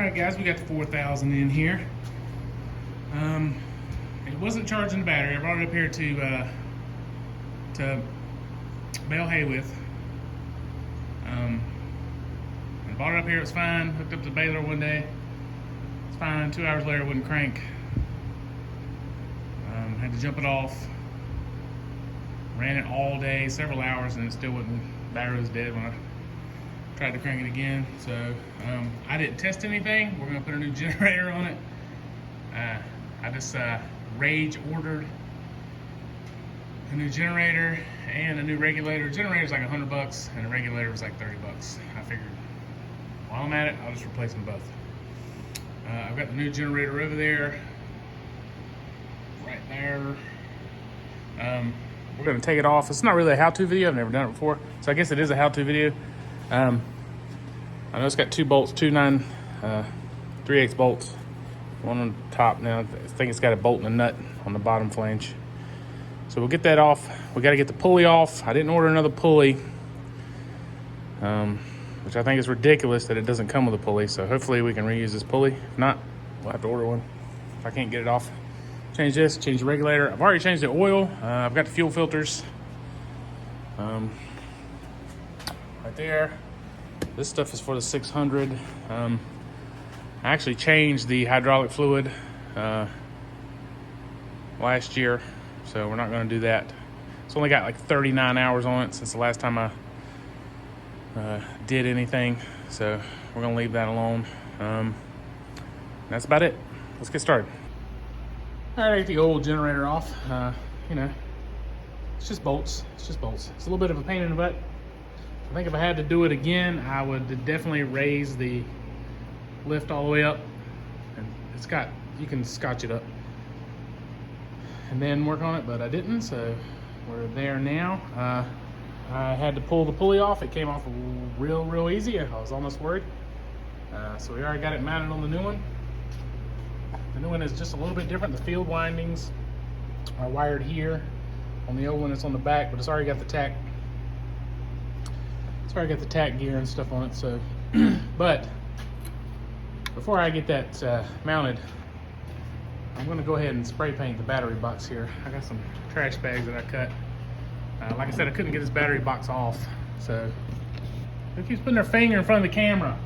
right, guys, we got the 4,000 in here. It wasn't charging the battery. I brought it up here to bale hay with. I bought it up here, it was fine. Hooked up the baler one day. It's fine. 2 hours later, it wouldn't crank. Had to jump it off. Ran it all day, several hours, and it still wouldn't. Battery was dead when I tried to crank it again. So I didn't test anything. We're gonna put a new generator on it. I just rage ordered a new generator and a new regulator. The generator's like $100 and the regulator was like $30. I figured while I'm at it, I'll just replace them both. I've got the new generator over there, right there. We're gonna take it off. It's not really a how-to video. I've never done it before, so I guess it is a how-to video. I know it's got 2 bolts, 2 3/8 bolts. One on the top now. I think it's got a bolt and a nut on the bottom flange. So we'll get that off. We got to get the pulley off. I didn't order another pulley, which I think is ridiculous that it doesn't come with a pulley. So hopefully we can reuse this pulley. If not, we'll have to order one if I can't get it off. Change this, change the regulator. I've already changed the oil. I've got the fuel filters right there. This stuff is for the 600. I actually changed the hydraulic fluid last year, so we're not going to do that. It's only got like 39 hours on it since the last time I did anything, so we're going to leave that alone. That's about it. Let's get started. All right, get the old generator off. You know, it's just bolts. It's just bolts. It's a little bit of a pain in the butt. I think if I had to do it again, I would definitely raise the lift all the way up, and you can scotch it up and then work on it, but I didn't, so we're there now. I had to pull the pulley off. It came off real easy. I was almost worried. So we already got it mounted on the new one. The new one is just a little bit different. The field windings are wired here. On the old one, it's on the back, but it's already got the tack. It's already got the tack gear and stuff on it. So, but before I get that mounted, I'm going to go ahead and spray paint the battery box here. I got some trash bags that I cut. Like I said, I couldn't get this battery box off, so it keeps putting their finger in front of the camera.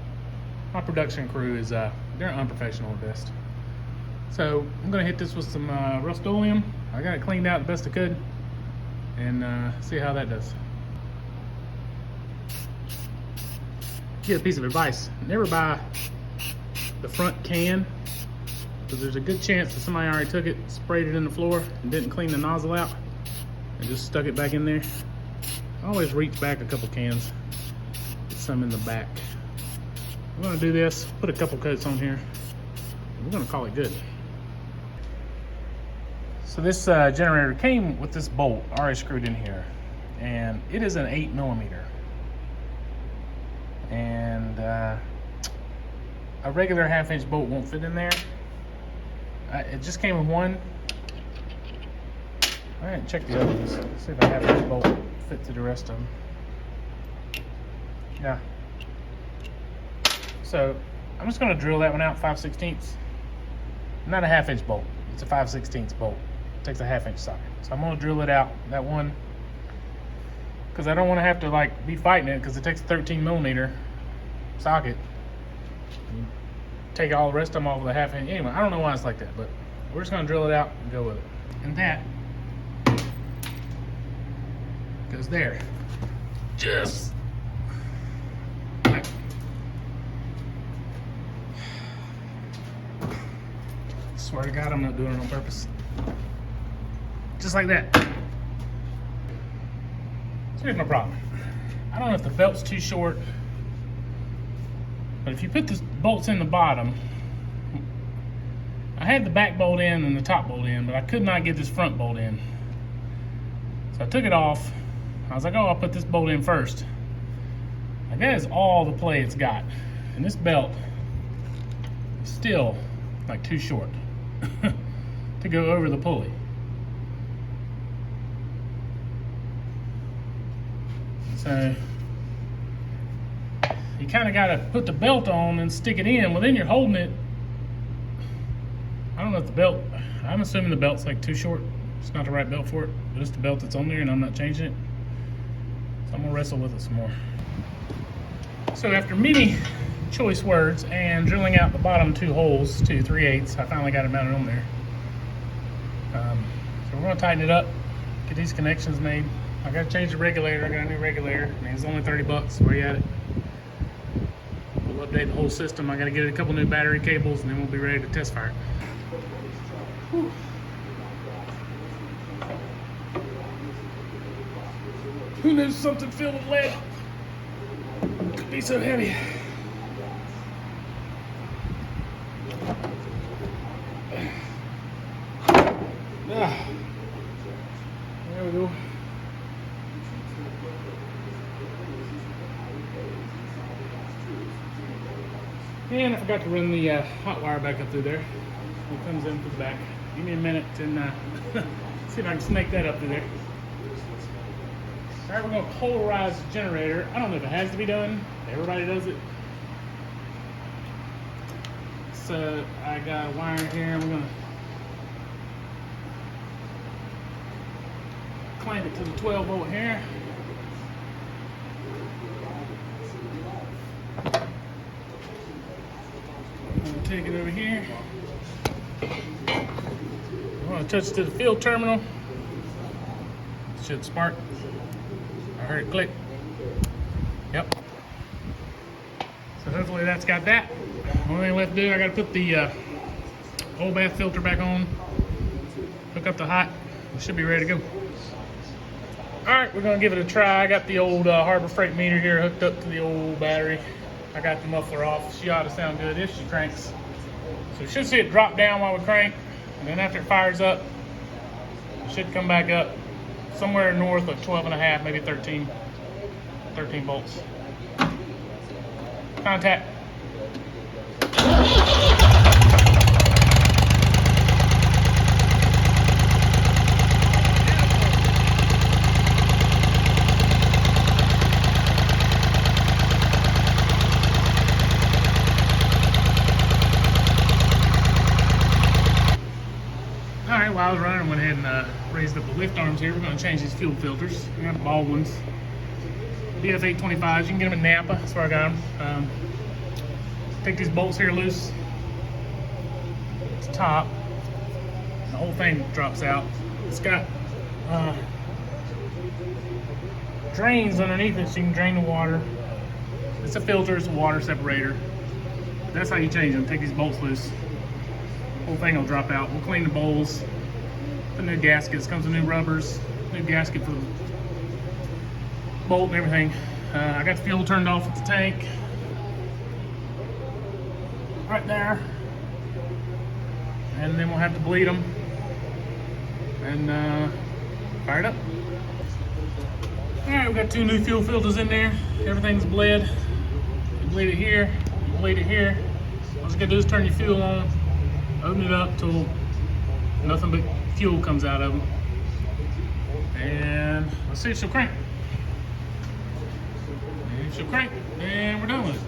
My production crew is they're unprofessional at best. So I'm going to hit this with some Rust-Oleum. I got it cleaned out the best I could, and see how that does. Get a piece of advice: never buy the front can, because there's a good chance that somebody already took it, sprayed it in the floor, and didn't clean the nozzle out, and just stuck it back in there. I always reach back a couple cans, get some in the back. I'm gonna do this, put a couple coats on here, and we're gonna call it good. So this generator came with this bolt already screwed in here, and it is an 8mm. And a regular 1/2-inch bolt won't fit in there. It just came with one. I didn't check the other ones. See if a 1/2-inch bolt fit to the rest of them. Yeah. So I'm just going to drill that one out 5/16. Not a 1/2-inch bolt. It's a 5/16 bolt. It takes a 1/2-inch socket. So I'm going to drill it out, that one, because I don't want to have to like be fighting it, because it takes a 13mm socket. You take all the rest of them off with a 1/2-inch. Anyway, I don't know why it's like that, but we're just going to drill it out and go with it. And that goes there. Just like, swear to God, I'm not doing it on purpose. Just like that. So here's my problem. I don't know if the belt's too short, but if you put the bolts in the bottom, I had the back bolt in and the top bolt in, but I could not get this front bolt in. So I took it off. I was like, oh, I'll put this bolt in first. Like, that is all the play it's got. And this belt is still like too short to go over the pulley. So you kind of got to put the belt on and stick it in. Well, then you're holding it. I don't know if the belt, I'm assuming the belt's like too short. It's not the right belt for it, but it's the belt that's on there and I'm not changing it. So I'm gonna wrestle with it some more. So after many choice words and drilling out the bottom 2 holes to 3/8, I finally got it mounted on there. So we're gonna tighten it up, get these connections made. I gotta change the regulator. I got a new regulator. I mean, it's only 30 bucks. Where you at it? We'll update the whole system. I gotta get a couple new battery cables, and then we'll be ready to test fire it. Whew. Who knew something filled with lead could be so heavy? Ah, there we go. And I forgot to run the hot wire back up through there. It comes in through the back. Give me a minute and see if I can snake that up through there. All right, we're going to polarize the generator. I don't know if it has to be done. Everybody does it. So I got a wire here. And we're going to clamp it to the 12 volt here. I'm going to take it over here. I'm going to touch it to the field terminal. It should spark. I heard it click. Yep. So hopefully that's got that. Only thing left to do, I got to put the old bath filter back on, hook up the hot. We should be ready to go. All right, we're gonna give it a try. I got the old Harbor Freight meter here hooked up to the old battery. I got the muffler off. She ought to sound good if she cranks. So you should see it drop down while we crank, and then after it fires up, it should come back up somewhere north of 12.5, maybe 13 volts. Contact. Alright, while I was running, I went ahead and raised up the lift arms here. We're going to change these fuel filters. I got the ball ones. BF825s, you can get them in Napa. That's where I got them. Take these bolts here loose. It's top. The whole thing drops out. It's got drains underneath it so you can drain the water. It's a filter, it's a water separator. That's how you change them. Take these bolts loose. Whole thing will drop out. We'll clean the bowls. The new gaskets, comes with new rubbers, new gasket for the bolt and everything. I got the fuel turned off at the tank. Right there. And then we'll have to bleed them and fire it up. All right, we got 2 new fuel filters in there. Everything's bled. You bleed it here, you bleed it here. All you gotta do is turn your fuel on, open it up till nothing but fuel comes out of them. And let's see if she'll crank. And if she'll crank, then we're done with it.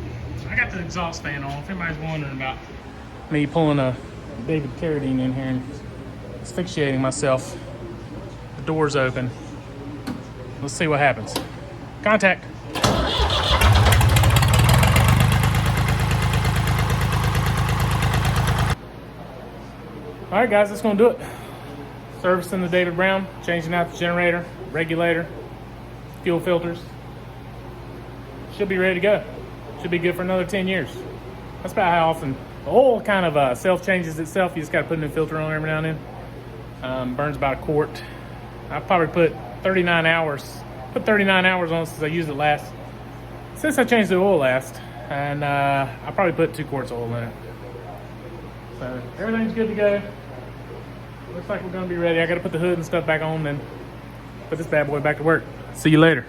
I got the exhaust fan on. If anybody's wondering about me pulling a David Carradine in here and asphyxiating myself, the door's open. Let's see what happens. Contact. All right, guys, that's gonna do it. Servicing the David Brown, changing out the generator, regulator, fuel filters. Should be ready to go. Should be good for another 10 years. That's about how often the oil kind of self-changes itself. You just gotta put a new filter on every now and then. Burns about a quart. I probably put 39 hours. Put 39 hours on since I used it last. Since I changed the oil last. And I probably put 2 quarts of oil in it. So everything's good to go. Looks like we're gonna be ready. I gotta put the hood and stuff back on and put this bad boy back to work. See you later.